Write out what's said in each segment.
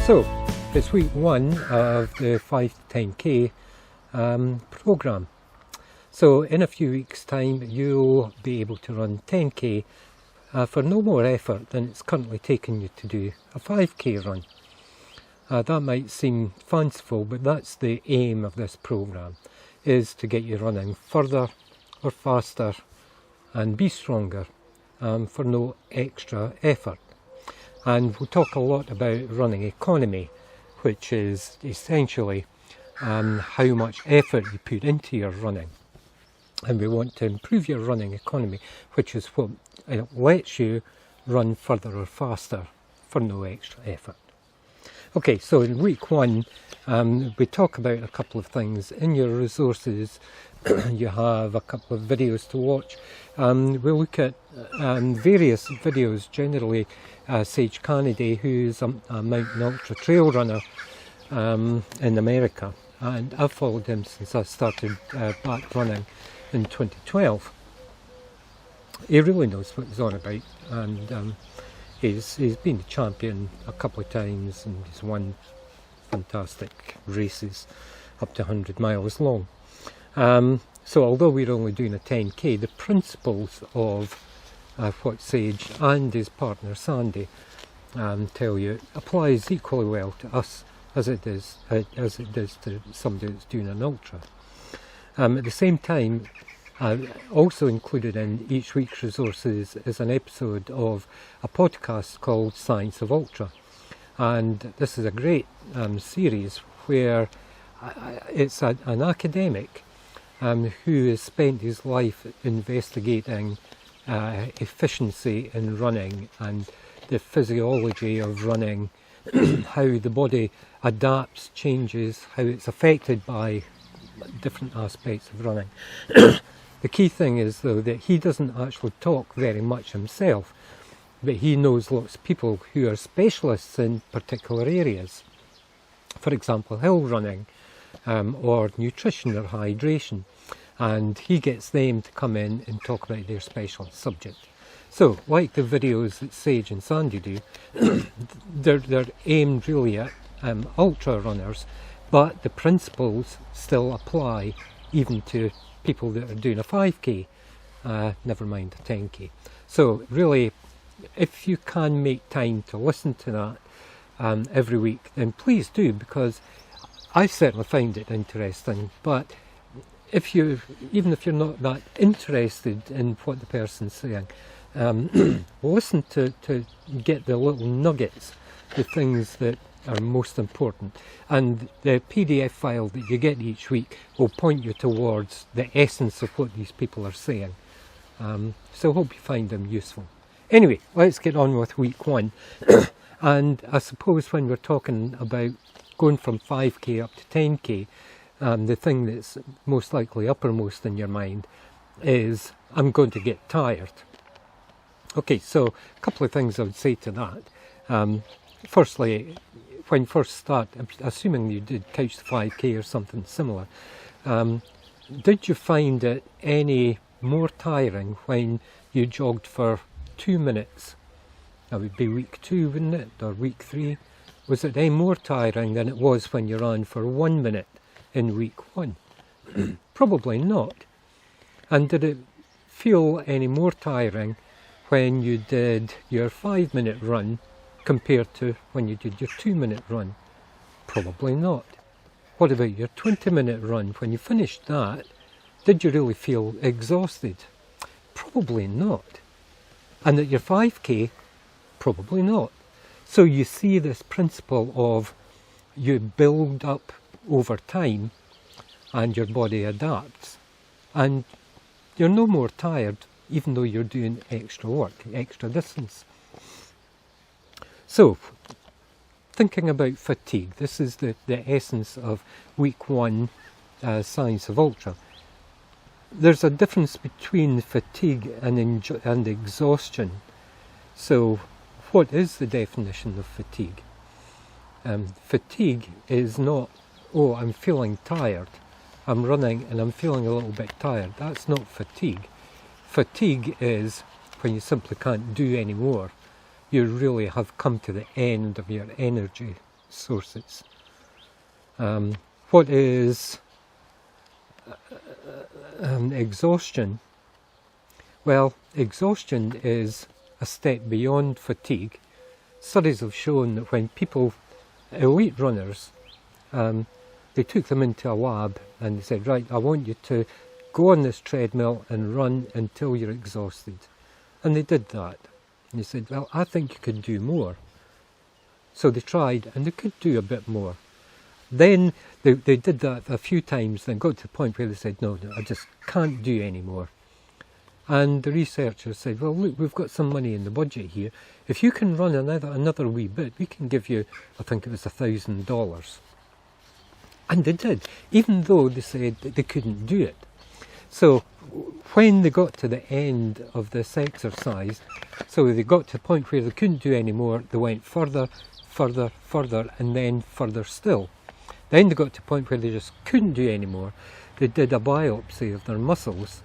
So, it's week 1 of the 5 to 10k programme. So in a few weeks' time you'll be able to run 10k for no more effort than it's currently taking you to do a 5k run. That might seem fanciful, but that's the aim of this programme, is to get you running further or faster and be stronger for no extra effort. And we'll talk a lot about running economy, which is essentially how much effort you put into your running. And we want to improve your running economy, which is what lets you run further or faster for no extra effort. Okay, so in week 1 we talk about a couple of things. In your resources you have a couple of videos to watch. We'll look at various videos, generally Sage Kennedy, who's a mountain ultra trail runner in America, and I've followed him since I started back running in 2012. He really knows what he's on about, and he's been the champion a couple of times, and he's won fantastic races up to 100 miles long. So although we're only doing a 10k, the principles of what Sage and his partner Sandy tell you applies equally well to us as it does to somebody that's doing an ultra. At the same time, also included in each week's resources is an episode of a podcast called Science of Ultra, and this is a great series where it's an academic who has spent his life investigating efficiency in running and the physiology of running, how the body adapts, changes, how it's affected by different aspects of running. The key thing is, though, that he doesn't actually talk very much himself, but he knows lots of people who are specialists in particular areas. For example, hill running, or nutrition or hydration, and he gets them to come in and talk about their special subject. So, like the videos that Sage and Sandy do, they're aimed really at ultra runners, but the principles still apply even to people that are doing a 5k, never mind a 10k. So really, if you can make time to listen to that every week, then please do, because I certainly find it interesting. But even if you're not that interested in what the person's saying, listen to get the little nuggets, the things that are most important, and the PDF file that you get each week will point you towards the essence of what these people are saying. So I hope you find them useful. Anyway, let's get on with week 1. And I suppose when we're talking about going from 5k up to 10k, the thing that's most likely uppermost in your mind is, I'm going to get tired. Okay, so a couple of things I would say to that. Firstly, when you first start, assuming you did couch to 5k or something similar, did you find it any more tiring when you jogged for 2 minutes? That would be week 2, wouldn't it, or week 3? Was it any more tiring than it was when you ran for 1 minute in week 1? Probably not. And did it feel any more tiring when you did your 5-minute run compared to when you did your 2-minute run? Probably not. What about your 20-minute run? When you finished that, did you really feel exhausted? Probably not. And at your 5k, probably not. So you see this principle of you build up over time and your body adapts, and you're no more tired even though you're doing extra work, extra distance. So, thinking about fatigue, this is the essence of week 1 Science of Ultra. There's a difference between fatigue and exhaustion. So, what is the definition of fatigue? Fatigue is not, oh, I'm feeling tired, I'm running and I'm feeling a little bit tired. That's not fatigue. Fatigue is when you simply can't do any more. You really have come to the end of your energy sources. What is exhaustion? Well, exhaustion is a step beyond fatigue. Studies have shown that when people, elite runners, they took them into a lab and they said, right, I want you to go on this treadmill and run until you're exhausted. And they did that. And they said, well, I think you could do more. So they tried, and they could do a bit more. Then they did that a few times, then got to the point where they said, no, I just can't do any more. And the researchers said, well, look, we've got some money in the budget here. If you can run another wee bit, we can give you, I think it was $1,000. And they did, even though they said that they couldn't do it. So when they got to the end of this exercise, so they got to the point where they couldn't do any more, they went further, further, further, and then further still. Then they got to the point where they just couldn't do any more. They did a biopsy of their muscles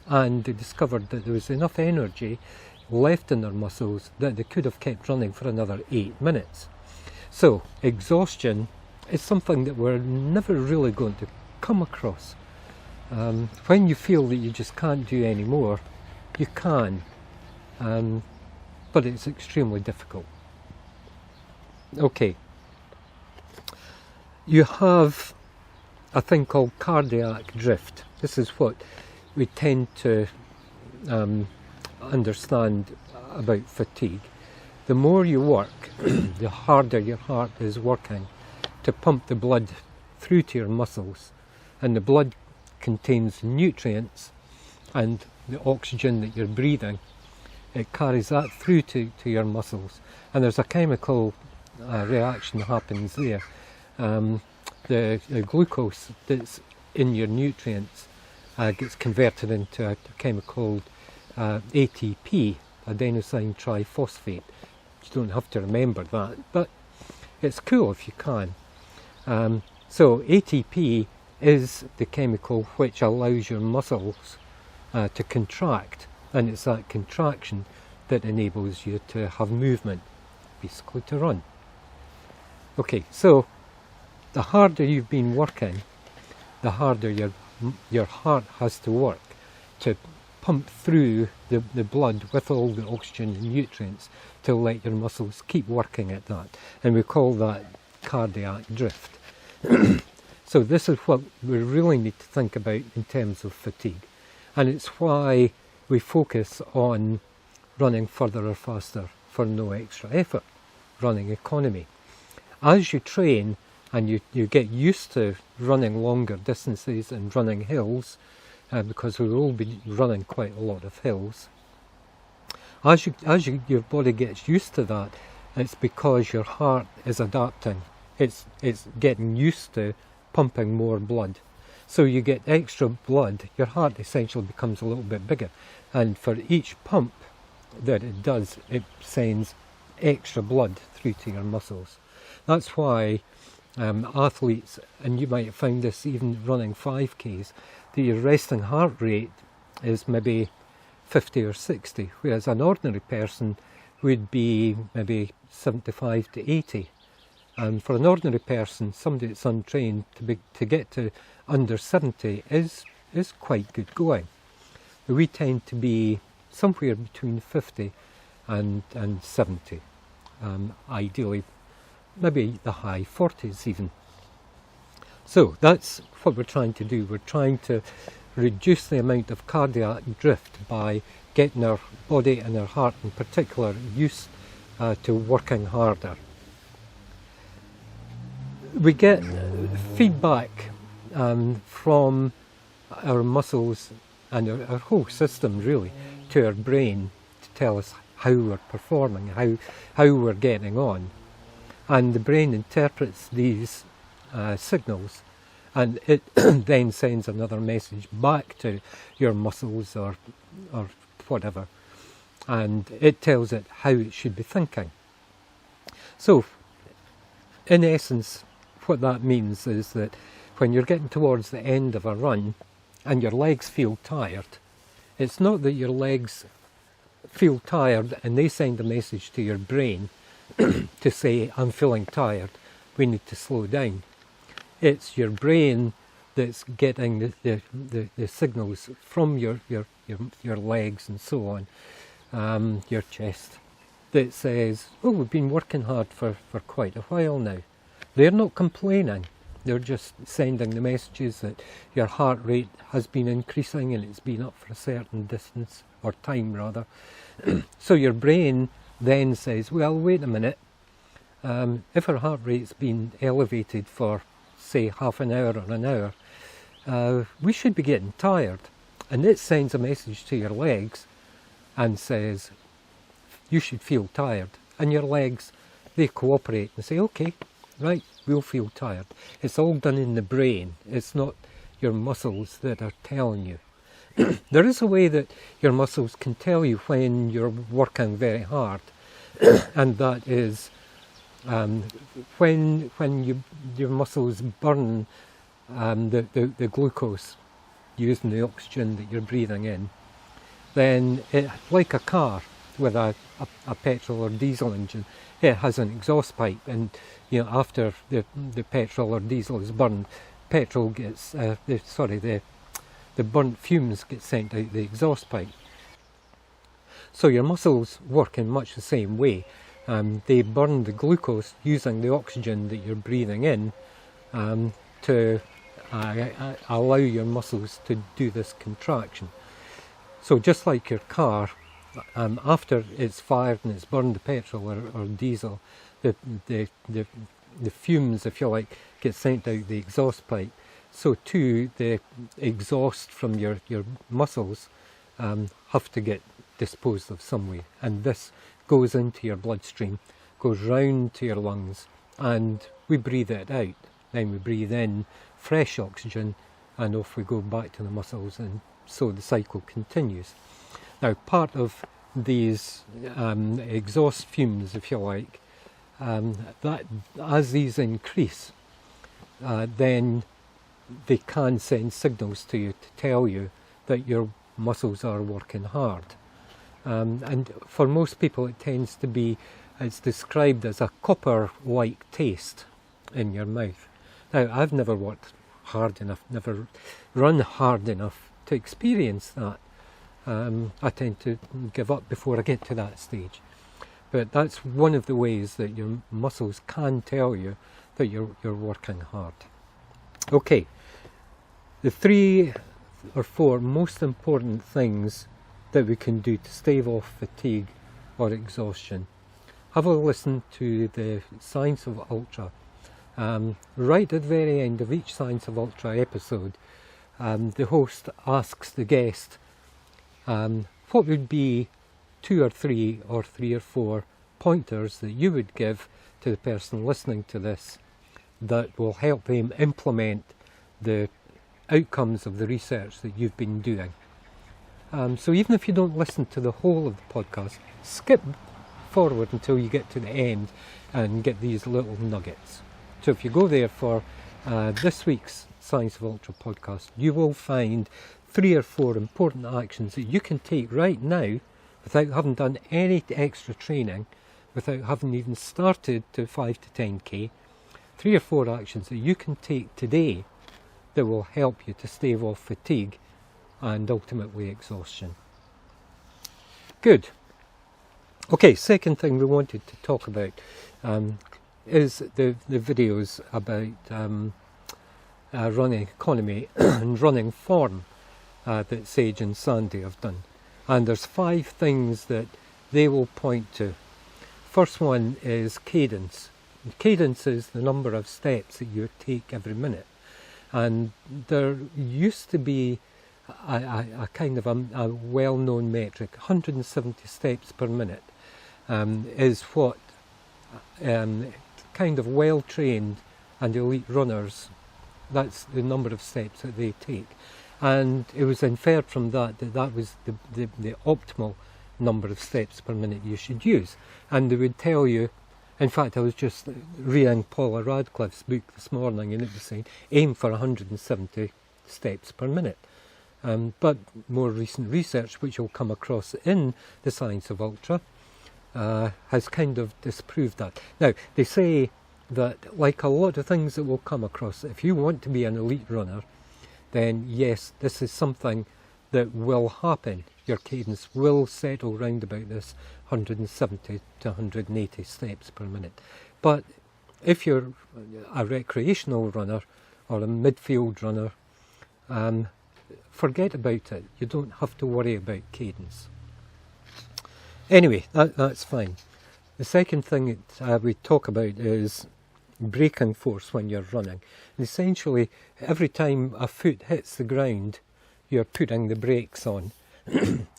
and they discovered that there was enough energy left in their muscles that they could have kept running for another 8 minutes. So exhaustion is something that we're never really going to come across. When you feel that you just can't do any more, you can, but it's extremely difficult. Okay, you have a thing called cardiac drift. This is what we tend to understand about fatigue. The more you work, the harder your heart is working to pump the blood through to your muscles, and the blood contains nutrients and the oxygen that you're breathing. It carries that through to your muscles, and there's a chemical reaction that happens there. The glucose that's in your nutrients gets converted into a chemical called ATP, adenosine triphosphate. You don't have to remember that, but it's cool if you can. So ATP is the chemical which allows your muscles to contract, and it's that contraction that enables you to have movement, basically to run. Okay, so the harder you've been working, the harder your heart has to work to pump through the blood with all the oxygen and nutrients to let your muscles keep working at that. And we call that cardiac drift. So this is what we really need to think about in terms of fatigue. And it's why we focus on running further or faster for no extra effort, running economy. As you train and you get used to running longer distances and running hills, because we will all be running quite a lot of hills, as your body gets used to that, it's because your heart is adapting. It's getting used to pumping more blood. So you get extra blood, your heart essentially becomes a little bit bigger, and for each pump that it does, it sends extra blood through to your muscles. That's why athletes, and you might have found this even running 5Ks, that your resting heart rate is maybe 50 or 60, whereas an ordinary person would be maybe 75 to 80. And for an ordinary person, somebody that's untrained, to get to under 70 is quite good going. We tend to be somewhere between 50 and 70, ideally maybe the high 40s even. So that's what we're trying to do. We're trying to reduce the amount of cardiac drift by getting our body and our heart in particular used to working harder. We get feedback from our muscles and our whole system really to our brain to tell us how we're performing, how we're getting on. And the brain interprets these signals, and it then sends another message back to your muscles or whatever, and it tells it how it should be thinking. So in essence, what that means is that when you're getting towards the end of a run and your legs feel tired, it's not that your legs feel tired and they send a message to your brain to say, I'm feeling tired. we need to slow down. It's your brain that's getting the signals from your legs and so on, your chest, that says, oh, we've been working hard for quite a while now. They're not complaining. They're just sending the messages that your heart rate has been increasing and it's been up for a certain distance, or time rather. So your brain then says, well, wait a minute, if our heart rate's been elevated for, say, half an hour or an hour, we should be getting tired. And it sends a message to your legs and says, you should feel tired. And your legs, they cooperate and say, okay, right, we'll feel tired. It's all done in the brain. It's not your muscles that are telling you. There is a way that your muscles can tell you when you're working very hard, and that is when your muscles burn the glucose using the oxygen that you're breathing in, then it, like a car with a petrol or diesel engine, it has an exhaust pipe, and after the petrol or diesel is burned, petrol gets the burnt fumes get sent out the exhaust pipe. So your muscles work in much the same way. They burn the glucose using the oxygen that you're breathing in to allow your muscles to do this contraction. So just like your car, after it's fired and it's burned the petrol or diesel, the fumes, if you like, get sent out the exhaust pipe. So too, the exhaust from your muscles have to get disposed of some way, and this goes into your bloodstream, goes round to your lungs, and we breathe it out. Then we breathe in fresh oxygen, and off we go back to the muscles, and so the cycle continues. Now, part of these exhaust fumes, if you like, that as these increase, then they can send signals to you to tell you that your muscles are working hard. And for most people it tends to be, it's described as a copper-like taste in your mouth. Now, I've never worked hard enough, never run hard enough to experience that. I tend to give up before I get to that stage. But that's one of the ways that your muscles can tell you that you're working hard. Okay, the 3 or 4 most important things that we can do to stave off fatigue or exhaustion. Have a listen to the Science of Ultra. Right at the very end of each Science of Ultra episode, the host asks the guest what would be 2 or 3 or 3 or 4 pointers that you would give to the person listening to this that will help them implement the outcomes of the research that you've been doing. So even if you don't listen to the whole of the podcast, skip forward until you get to the end and get these little nuggets. So if you go there for this week's Science of Ultra podcast, you will find 3 or 4 important actions that you can take right now without having done any extra training, without having even started to 5 to 10k. 3 or 4 actions that you can take today that will help you to stave off fatigue and ultimately exhaustion. Good. Okay, second thing we wanted to talk about is the videos about running economy and running form that Sage and Sandy have done. And there's 5 things that they will point to. First one is cadence. Cadence is the number of steps that you take every minute. And there used to be a kind of a well-known metric. 170 steps per minute is what kind of well-trained and elite runners, that's the number of steps that they take. And it was inferred from that that was the optimal number of steps per minute you should use. And they would tell you, in fact, I was just reading Paula Radcliffe's book this morning, and it was saying aim for 170 steps per minute. But more recent research, which you'll come across in the Science of Ultra, has kind of disproved that. Now, they say that, like a lot of things that we'll come across, if you want to be an elite runner, then yes, this is something that will happen. Your cadence will settle round about this 170 to 180 steps per minute. But if you're a recreational runner or a midfield runner, forget about it. You don't have to worry about cadence. Anyway, that's fine. The second thing that we talk about is braking force when you're running. And essentially, every time a foot hits the ground, you're putting the brakes on.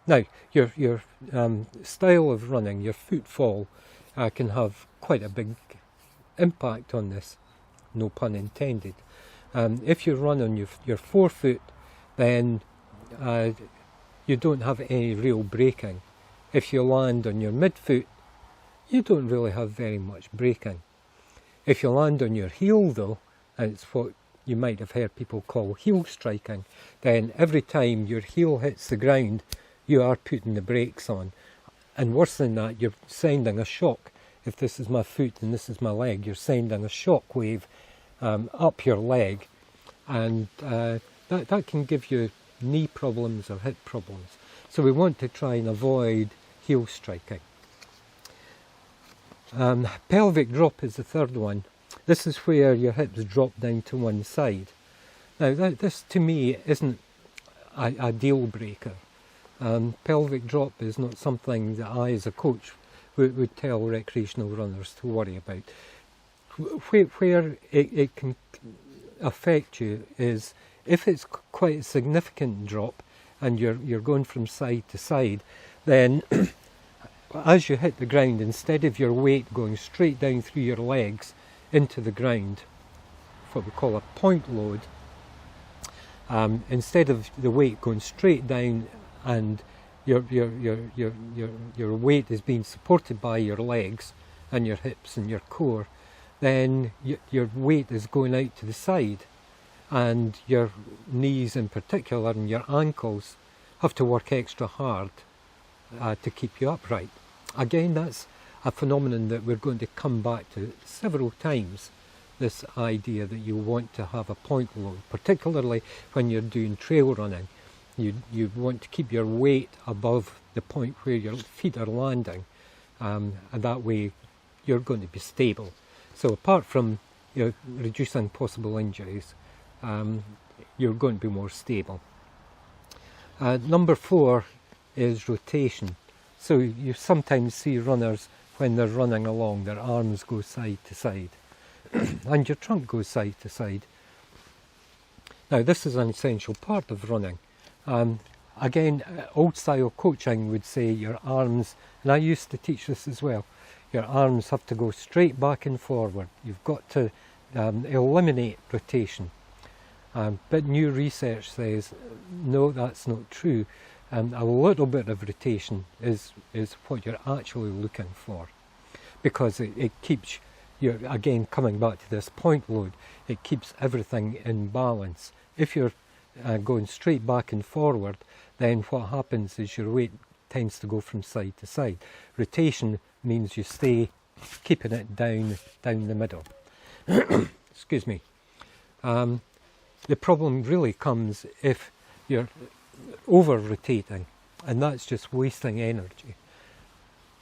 Now, your style of running, your footfall, can have quite a big impact on this, no pun intended. If you run on your forefoot, then you don't have any real braking. If you land on your midfoot, you don't really have very much braking. If you land on your heel though, and it's what you might have heard people call heel striking, then every time your heel hits the ground, you are putting the brakes on. And worse than that, you're sending a shock. If this is my foot and this is my leg, you're sending a shock wave up your leg, and that can give you knee problems or hip problems. So we want to try and avoid heel striking. Pelvic drop is the third one. This is where your hips drop down to one side. Now this to me isn't a deal breaker. Pelvic drop is not something that I as a coach would tell recreational runners to worry about. Where it can affect you is if it's quite a significant drop and you're going from side to side, then as you hit the ground, instead of your weight going straight down through your legs into the ground, what we call a point load, instead of the weight going straight down and your weight is being supported by your legs and your hips and your core, then your weight is going out to the side, and your knees in particular and your ankles have to work extra hard to keep you upright. Again, that's a phenomenon that we're going to come back to several times, this idea that you want to have a point load, particularly when you're doing trail running. You want to keep your weight above the point where your feet are landing, and that way you're going to be stable. So apart from reducing possible injuries, you're going to be more stable. Number 4 is rotation. So you sometimes see runners, when they're running along, their arms go side to side and your trunk goes side to side. Now this is an essential part of running. Again, old style coaching would say your arms, and I used to teach this as well, your arms have to go straight back and forward. You've got to eliminate rotation. But new research says, no, that's not true. A little bit of rotation is what you're actually looking for, because it keeps you, again coming back to this point load, it keeps everything in balance. If you're going straight back and forward, then what happens is your weight tends to go from side to side. Rotation means you stay keeping it down the middle. Excuse me. The problem really comes if you're over-rotating, and that's just wasting energy.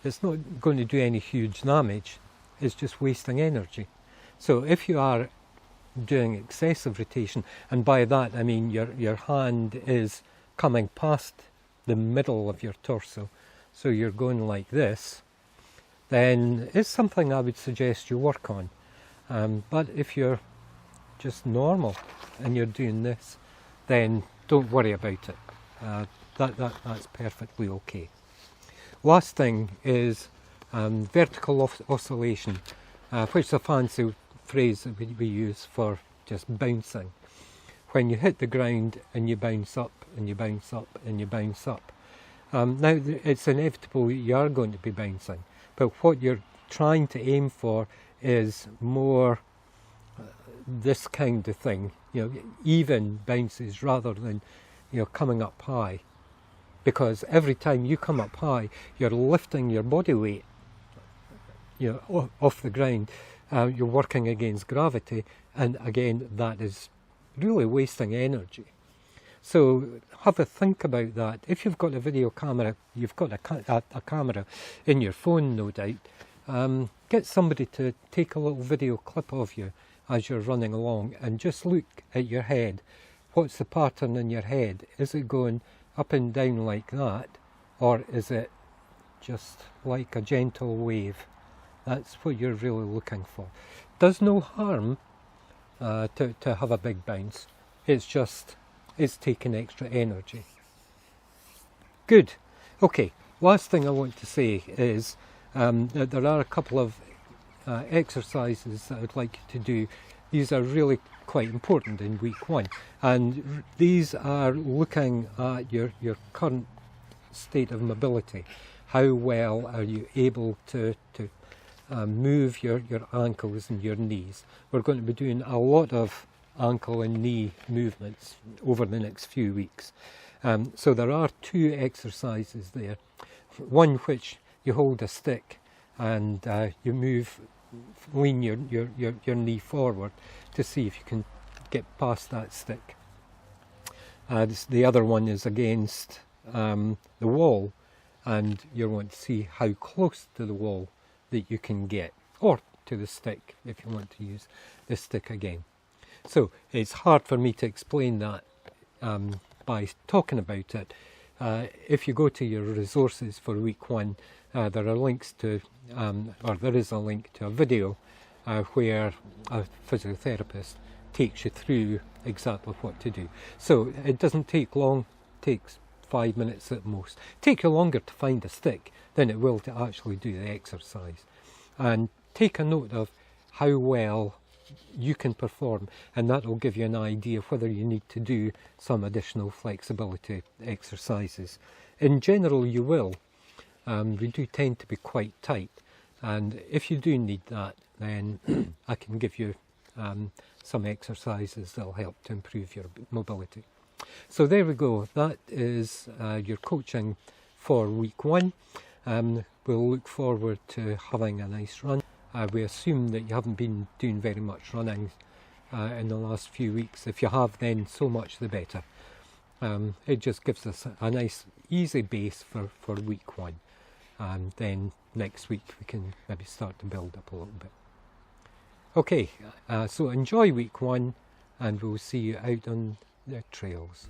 It's not going to do any huge damage, it's just wasting energy. So if you are doing excessive rotation, and by that I mean your hand is coming past the middle of your torso, so you're going like this, then it's something I would suggest you work on. But if you're just normal and you're doing this, then don't worry about it. That's perfectly okay. Last thing is vertical oscillation, which is a fancy phrase that we use for just bouncing. When you hit the ground and you bounce up and you bounce up and you bounce up. Now it's inevitable you are going to be bouncing, but what you're trying to aim for is more this kind of thing, even bounces rather than coming up high, because every time you come up high you're lifting your body weight off the ground, you're working against gravity, and again that is really wasting energy. So have a think about that. If you've got a video camera, you've got a camera in your phone, no doubt, get somebody to take a little video clip of you as you're running along and just look at your head. What's the pattern in your head? Is it going up and down like that, or is it just like a gentle wave? That's what you're really looking for. Does no harm to have a big bounce. It's taking extra energy. Good. Okay, last thing I want to say is that there are a couple of exercises that I'd like you to do. These are really quite important in week 1, and these are looking at your current state of mobility. How well are you able to move your ankles and your knees? We're going to be doing a lot of ankle and knee movements over the next few weeks. So there are 2 exercises there. One which you hold a stick and you lean your knee forward to see if you can get past that stick. The other one is against the wall, and you want to see how close to the wall that you can get, or to the stick if you want to use the stick again. So it's hard for me to explain that by talking about it. If you go to your resources for week 1, there are links to, or there is a link to a video where a physiotherapist takes you through exactly what to do. So it doesn't take long, it takes 5 minutes at most. Take you longer to find a stick than it will to actually do the exercise. And take a note of how well you can perform, and that will give you an idea of whether you need to do some additional flexibility exercises. In general, you will. We do tend to be quite tight, and if you do need that, then I can give you some exercises that will help to improve your mobility. So there we go. That is your coaching for week 1. We'll look forward to having a nice run. We assume that you haven't been doing very much running in the last few weeks. If you have, then so much the better. It just gives us a nice easy base for week 1, and then next week we can maybe start to build up a little bit. Okay, so enjoy week 1, and we'll see you out on the trails.